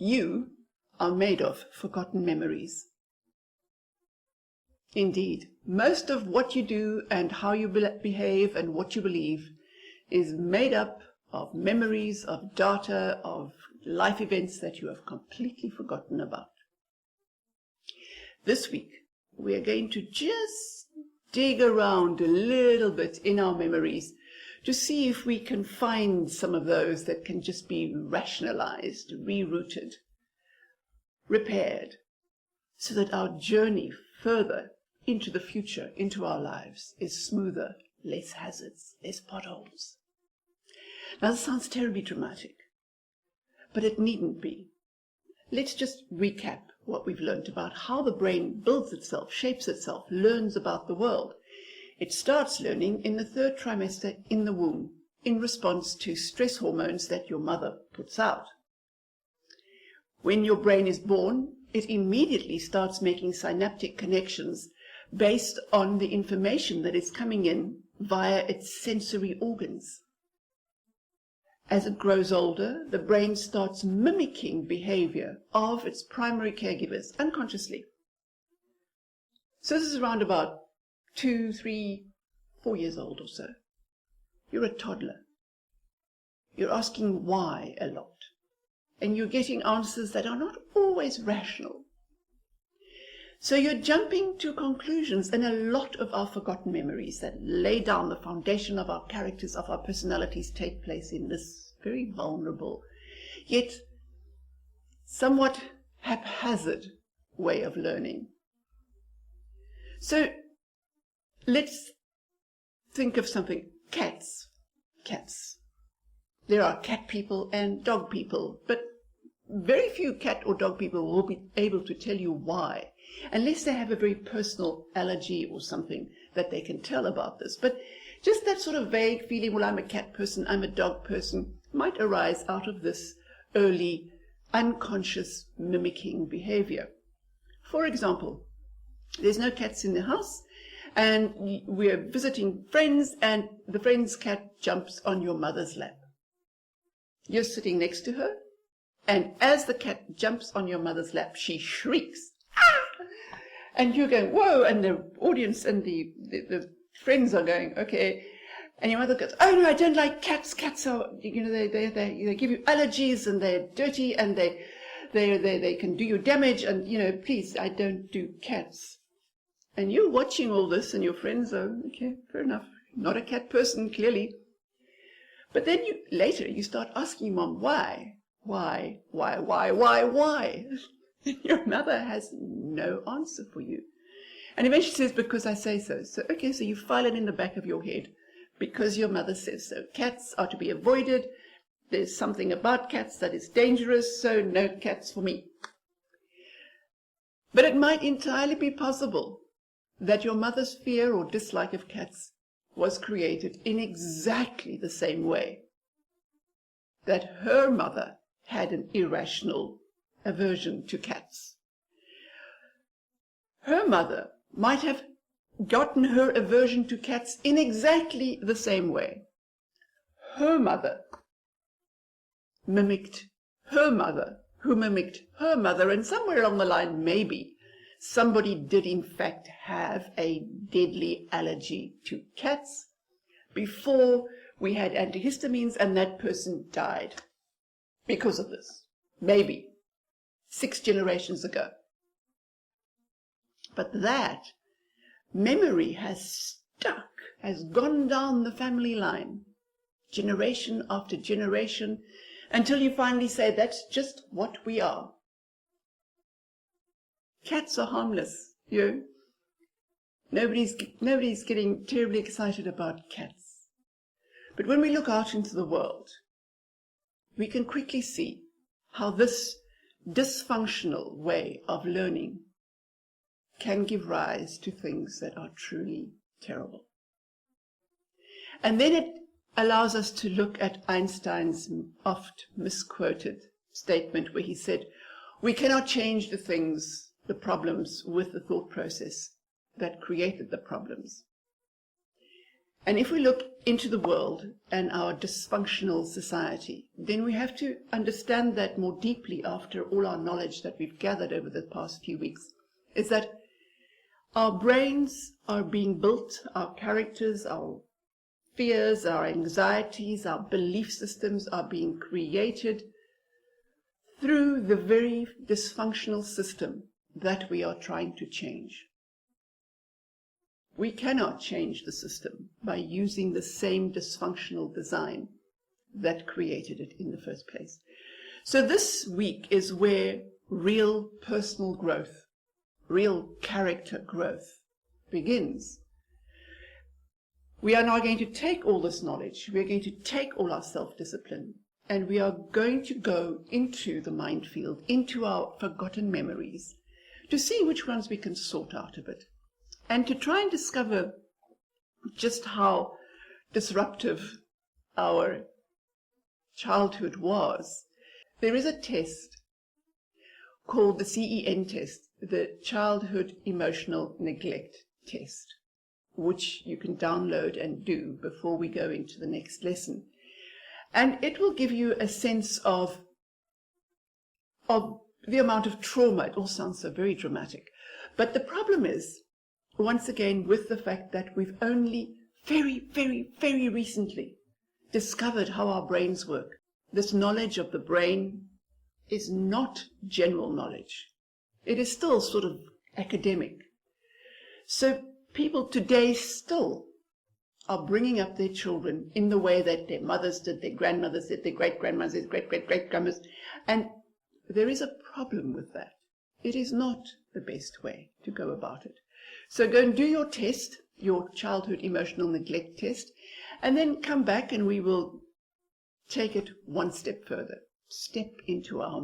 You are made of forgotten memories. Indeed, most of what you do and how you behave and what you believe is made up of memories, of data, of life events that you have completely forgotten about. This week, we are going to just dig around a little bit in our memories to see if we can find some of those that can just be rationalized, rerouted, repaired, so that our journey further into the future, into our lives, is smoother, less hazards, less potholes. Now, this sounds terribly dramatic, but it needn't be. Let's just recap what we've learned about how the brain builds itself, shapes itself, learns about the world. It starts learning in the 3rd trimester in the womb, in response to stress hormones that your mother puts out. When your brain is born, it immediately starts making synaptic connections based on the information that is coming in via its sensory organs. As it grows older, the brain starts mimicking behavior of its primary caregivers unconsciously. So this is around about 2, 3, 4 years old or so. You're a toddler. You're asking why a lot, and you're getting answers that are not always rational. So you're jumping to conclusions, and a lot of our forgotten memories that lay down the foundation of our characters, of our personalities, take place in this very vulnerable, yet somewhat haphazard way of learning. So let's think of something. Cats. Cats. There are cat people and dog people, but very few cat or dog people will be able to tell you why, unless they have a very personal allergy or something that they can tell about this. But just that sort of vague feeling, well, I'm a cat person, I'm a dog person, might arise out of this early unconscious mimicking behavior. For example, there's no cats in the house, and we're visiting friends, and the friend's cat jumps on your mother's lap. You're sitting next to her, and as the cat jumps on your mother's lap, she shrieks, "Ah!" And you're going, whoa, and the audience and the friends are going, okay. And your mother goes, oh no, I don't like cats. Cats are, they give you allergies, and they're dirty, and they can do you damage, and, please, I don't do cats. And you're watching all this, and your friends are, okay, fair enough, not a cat person, clearly. But then later you start asking Mom, why? Why? Your mother has no answer for you. And eventually says, because I say so. So, okay, so you file it in the back of your head, because your mother says so. Cats are to be avoided. There's something about cats that is dangerous, so no cats for me. But it might entirely be possible that your mother's fear or dislike of cats was created in exactly the same way that her mother had an irrational aversion to cats. Her mother might have gotten her aversion to cats in exactly the same way. Her mother mimicked her mother, who mimicked her mother, and somewhere along the line, maybe, somebody did in fact have a deadly allergy to cats before we had antihistamines, and that person died because of this. Maybe 6 generations ago. But that memory has stuck, has gone down the family line, generation after generation, until you finally say, that's just what we are. Cats are harmless, Nobody's getting terribly excited about cats. But when we look out into the world, we can quickly see how this dysfunctional way of learning can give rise to things that are truly terrible. And then it allows us to look at Einstein's oft misquoted statement where he said, we cannot change the things, the problems, with the thought process that created the problems. And if we look into the world and our dysfunctional society, then we have to understand that more deeply after all our knowledge that we've gathered over the past few weeks, is that our brains are being built, our characters, our fears, our anxieties, our belief systems are being created through the very dysfunctional system that we are trying to change. We cannot change the system by using the same dysfunctional design that created it in the first place. So this week is where real personal growth, real character growth begins. We are now going to take all this knowledge, we are going to take all our self-discipline, and we are going to go into the mind field, into our forgotten memories, to see which ones we can sort out of it, and to try and discover just how disruptive our childhood was. There is a test called the CEN test, the Childhood Emotional Neglect Test, which you can download and do before we go into the next lesson. And it will give you a sense of the amount of trauma. It all sounds so very dramatic. But the problem is, once again, with the fact that we've only very, very, very recently discovered how our brains work. This knowledge of the brain is not general knowledge. It is still sort of academic. So people today still are bringing up their children in the way that their mothers did, their grandmothers did, their great-grandmothers, their great-great-great-grandmothers. And there is a problem with that. It is not the best way to go about it. So go and do your test, your childhood emotional neglect test, and then come back and we will take it one step further. Step into our